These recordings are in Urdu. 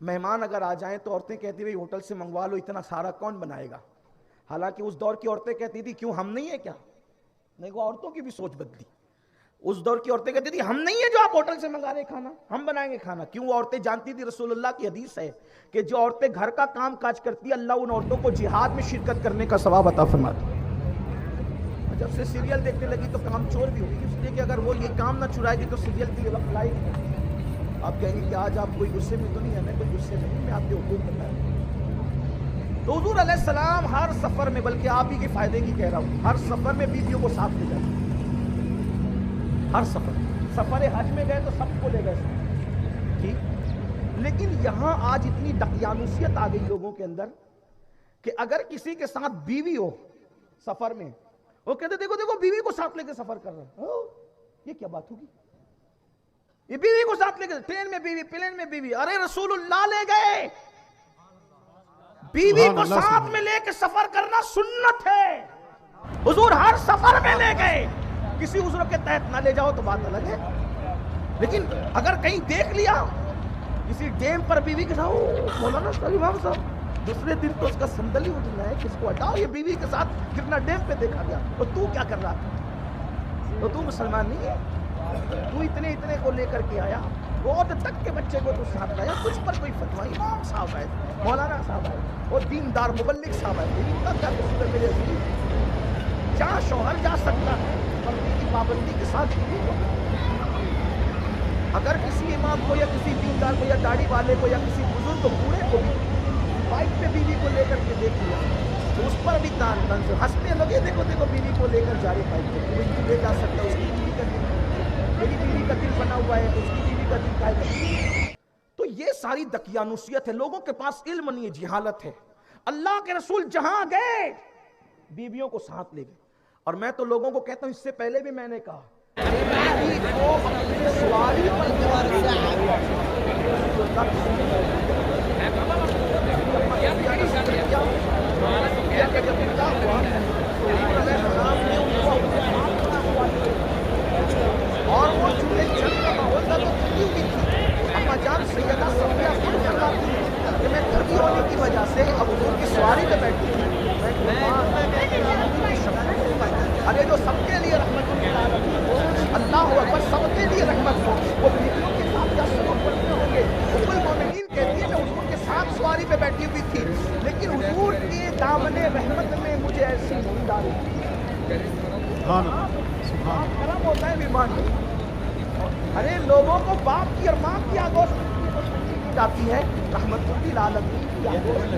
مہمان اگر آ جائیں تو عورتیں کہتی بھئی ہوٹل سے منگوا لو، اتنا سارا کون بنائے گا؟ حالانکہ اس دور کی عورتیں کہتی تھی کیوں ہم نہیں ہیں کیا؟ نہیں، وہ عورتوں کی بھی سوچ بدلی. اس دور کی عورتیں کہتی تھی ہم نہیں ہیں جو آپ ہوٹل سے منگا رہے کھانا، ہم بنائیں گے کھانا. کیوں؟ وہ عورتیں جانتی تھی، رسول اللہ کی حدیث ہے کہ جو عورتیں گھر کا کام کاج کرتی ہیں اللہ ان عورتوں کو جہاد میں شرکت کرنے کا ثواب عطا فرماتا ہے. جب سے سیریل دیکھنے لگی تو کام چور بھی ہوگی، اس لیے کہ اگر وہ یہ کام نہ چرائے گی تو سیریل کے لیے وقت لائے گی. آپ کہیں گے کہ آج آپ کوئی غصے میں تو نہیں ہے؟ میں کوئی غصے میں نہیں، میں آپ کے حقوق بتا رہا ہوں. تو حضور علیہ السلام ہر سفر میں، بلکہ آپ ہی کے فائدے کی کہہ رہا ہوں، ہر سفر میں بیویوں کو ساتھ لے جاتے. ہر سفر حج میں گئے تو سب کو لے گئے ٹھیک. لیکن یہاں آج اتنی دقیانوسیت آ گئی لوگوں کے اندر کہ اگر کسی کے ساتھ بیوی ہو سفر میں، وہ کہتے دیکھو دیکھو بیوی کو ساتھ لے کے سفر کر رہے ہیں. یہ کیا بات ہوگی؟ یہ بیوی کو ساتھ لے کے، ٹرین میں بیوی، پلین میں بیوی. ارے رسول اللہ لے گئے. بیوی کو ساتھ میں لے کے سفر کرنا سنت ہے. حضور ہر سفر میں لے گئے. کسی عذر کے تحت نہ لے جاؤ تو بات الگ ہے، لیکن اگر کہیں دیکھ لیا کسی ڈیم پر بیوی کے ساتھ، مولانا امام صاحب دوسرے دن تو اس کا سندلی اٹھنا ہے، کس کو ہٹاؤ، یہ بیوی کے ساتھ کتنا ڈیم پہ دیکھا گیا. اور تو کیا کر رہا تھا؟ تو مسلمان نہیں ہے؟ تو اتنے کو لے کر کے آیا، بہت تک کے بچے کو تو ساتھ لایا، کچھ پر کوئی فتویٰ امام صاحب آئے، مولانا صاحب آئے اور دیندار مبلغ صاحب آئے. ان کا کیا قصور ہے میرے عزیز؟ جہاں شوہر جا سکتا ہے پردے کی پابندی کے ساتھ بیوی کو. اگر کسی امام کو یا کسی دیندار کو یا داڑھی والے کو یا کسی بزرگ کو، بوڑھے کو بھی بائک پہ بیوی کو لے کر کے دیکھ لیا تو اس پر بھی تان طنز ہنسنے لگے. دیکھو دیکھو بیوی کو لے کر جا رہے بائک پہ، کوئی نہیں لے جا سکتا، اس کی بیوی کا دل، میری بیوی کا دل بنا ہوا ہے تو اس کی بیوی کا دل کائے گا. تو یہ ساری دقیانوسیت ہے، لوگوں کے پاس علم نہیں ہے، جہالت ہے. اللہ کے رسول جہاں گئے بیویوں کو ساتھ لے گئے. اور میں تو لوگوں کو کہتا ہوں، اس سے پہلے بھی میں نے کہا بیوی کو اپنے سواری پر اور وہ چولہے چل کا ماحول تھا تو کھلی ہوئی تھی. اما جان سیدہ صفیہ خود فرماتی ہے کہ میں کھلی ہونے کی وجہ سے اب حضور کی سواری پہ بیٹھی تھی. ارے جو سب کے لیے رحمت اللہ اکبر، سب کے لیے رحمت ہو، وہ بیویوں کے ساتھ کیا سلوک کرتے ہوں گے. ام المومنین کہتی ہے میں حضور کے ساتھ سواری پہ بیٹھی ہوئی تھی، لیکن حضور کے دامن رحمت میں مجھے ایسی نیند آ رہی تھی. کرم ہوتا ہے مہمان. ارے لوگوں کو باپ کی اور ماں کی آگوش جاتی ہے، رحمت للعالمین کی آگوش.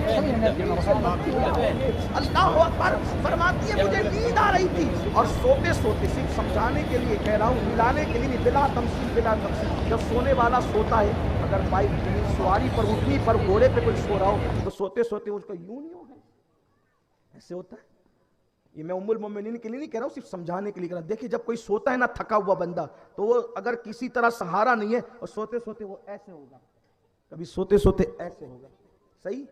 اللہ اکبر فرماتی ہے مجھے نیند آ رہی تھی اور سوتے سوتے، صرف سمجھانے کے لیے کہہ رہا ہوں، ملانے کے لیے بلا تمثیل بلا تمثیل، جب سونے والا سوتا ہے، اگر بائک سواری پر اٹھنی پر گھوڑے پہ کوئی سو رہا ہو تو سوتے سوتے اس کا یوں نہیں ہوگا، ایسے ہوتا ہے. یہ میں ام المومنین کے لیے نہیں کہہ رہا ہوں، صرف سمجھانے کے لیے کہہ رہا ہوں. دیکھیں جب کوئی سوتا ہے نا تھکا ہوا بندہ، تو وہ اگر کسی طرح سہارا نہیں ہے اور سوتے سوتے وہ ایسے ہوگا، کبھی سوتے سوتے ایسے ہوگا. صحیح؟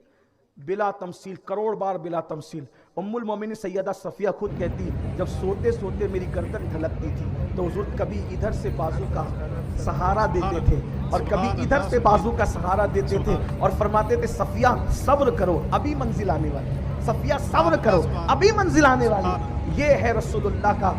بلا تمثیل، کروڑ بار بلا تمثیل. ام المومنین سیدہ صفیہ خود کہتی جب سوتے سوتے میری گردن ڈھلکتی تھی تو حضور کبھی ادھر سے بازو کا سہارا دیتے تھے اور کبھی ادھر سے بازو کا سہارا دیتے تھے اور فرماتے تھے صفیہ صبر کرو ابھی منزل آنے والی، صفیہ صبر کرو ابھی منزل آنے والی. یہ ہے رسول اللہ کا